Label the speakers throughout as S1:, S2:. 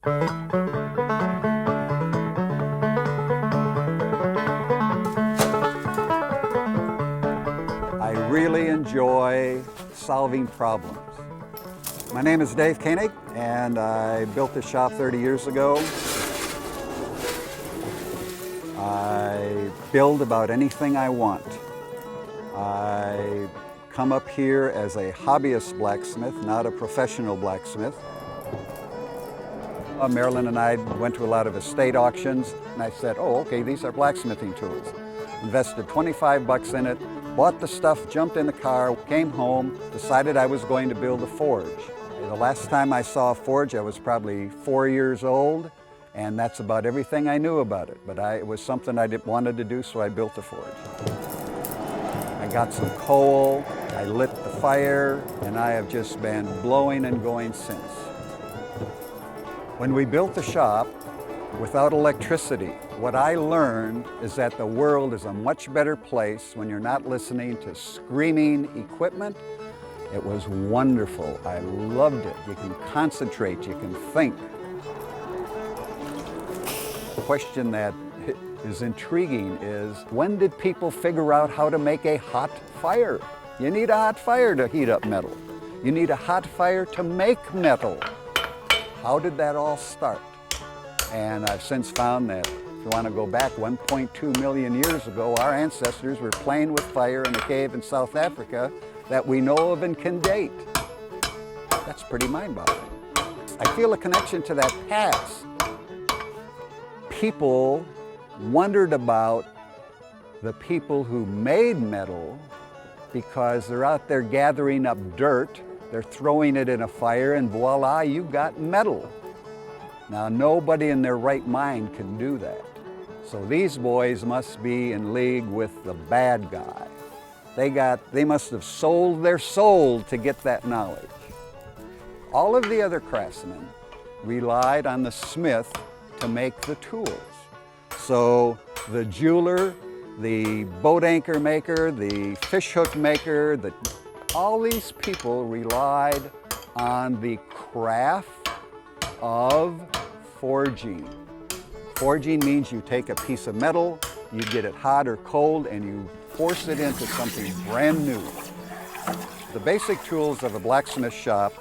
S1: I really enjoy solving problems. My name is Dave Koenig, and I built this shop 30 years ago. I build about anything I want. I come up here as a hobbyist blacksmith, not a professional blacksmith. Marilyn and I went to a lot of estate auctions, and I said, oh, okay, these are blacksmithing tools. Invested 25 bucks in it, bought the stuff, jumped in the car, came home, decided I was going to build a forge. The last time I saw a forge, I was probably 4 years old, and that's about everything I knew about it. But it was something I wanted to do, so I built the forge. I got some coal, I lit the fire, and I have just been blowing and going since. When we built the shop, without electricity, what I learned is that the world is a much better place when you're not listening to screaming equipment. It was wonderful. I loved it. You can concentrate, you can think. The question that is intriguing is, when did people figure out how to make a hot fire? You need a hot fire to heat up metal. You need a hot fire to make metal. How did that all start? And I've since found that if you want to go back 1.2 million years ago, our ancestors were playing with fire in a cave in South Africa that we know of and can date. That's pretty mind-boggling. I feel a connection to that past. People wondered about the people who made metal because they're out there gathering up dirt, they're throwing it in a fire, and voila, you've got metal. Now, nobody in their right mind can do that. So these boys must be in league with the bad guy. They must have sold their soul to get that knowledge. All of the other craftsmen relied on the smith to make the tools. So the jeweler, the boat anchor maker, the fish hook maker, all these people relied on the craft of forging. Forging means you take a piece of metal, you get it hot or cold, and you force it into something brand new. The basic tools of a blacksmith shop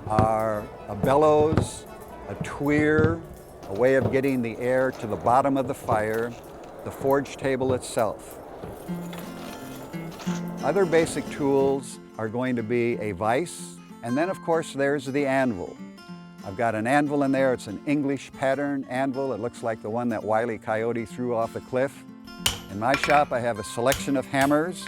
S1: are a bellows, a tweer, a way of getting the air to the bottom of the fire, the forge table itself. Other basic tools are going to be a vise, and then of course there's the anvil. I've got an anvil in there. It's an English pattern anvil. It looks like the one that Wile E. Coyote threw off the cliff. In my shop I have a selection of hammers,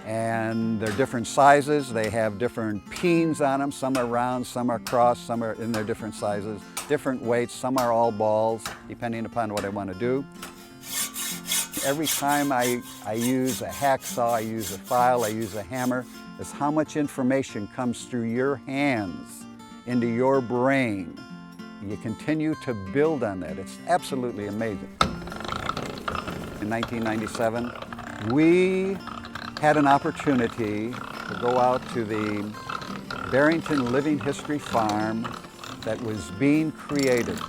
S1: and they're different sizes. They have different peens on them. Some are round, some are crossed, some are in their different sizes, different weights. Some are all balls, depending upon what I want to do. Every time I use a hacksaw, I use a file, I use a hammer, is how much information comes through your hands into your brain. You continue to build on that. It's absolutely amazing. In 1997, we had an opportunity to go out to the Barrington Living History Farm that was being created.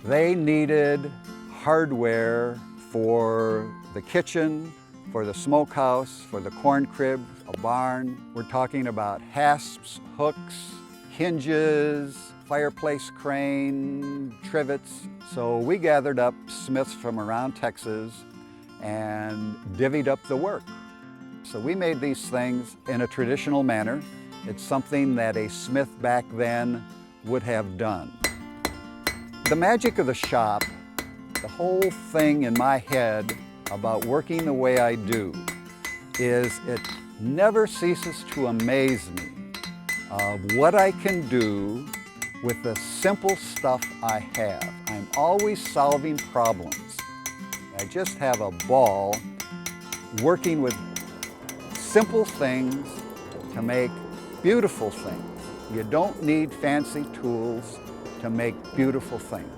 S1: They needed hardware for the kitchen, for the smokehouse, for the corn crib, a barn. We're talking about hasps, hooks, hinges, fireplace crane, trivets. So we gathered up smiths from around Texas and divvied up the work. So we made these things in a traditional manner. It's something that a smith back then would have done. The magic of the shop, the whole thing in my head about working the way I do, is it never ceases to amaze me of what I can do with the simple stuff I have. I'm always solving problems. I just have a ball working with simple things to make beautiful things. You don't need fancy tools to make beautiful things.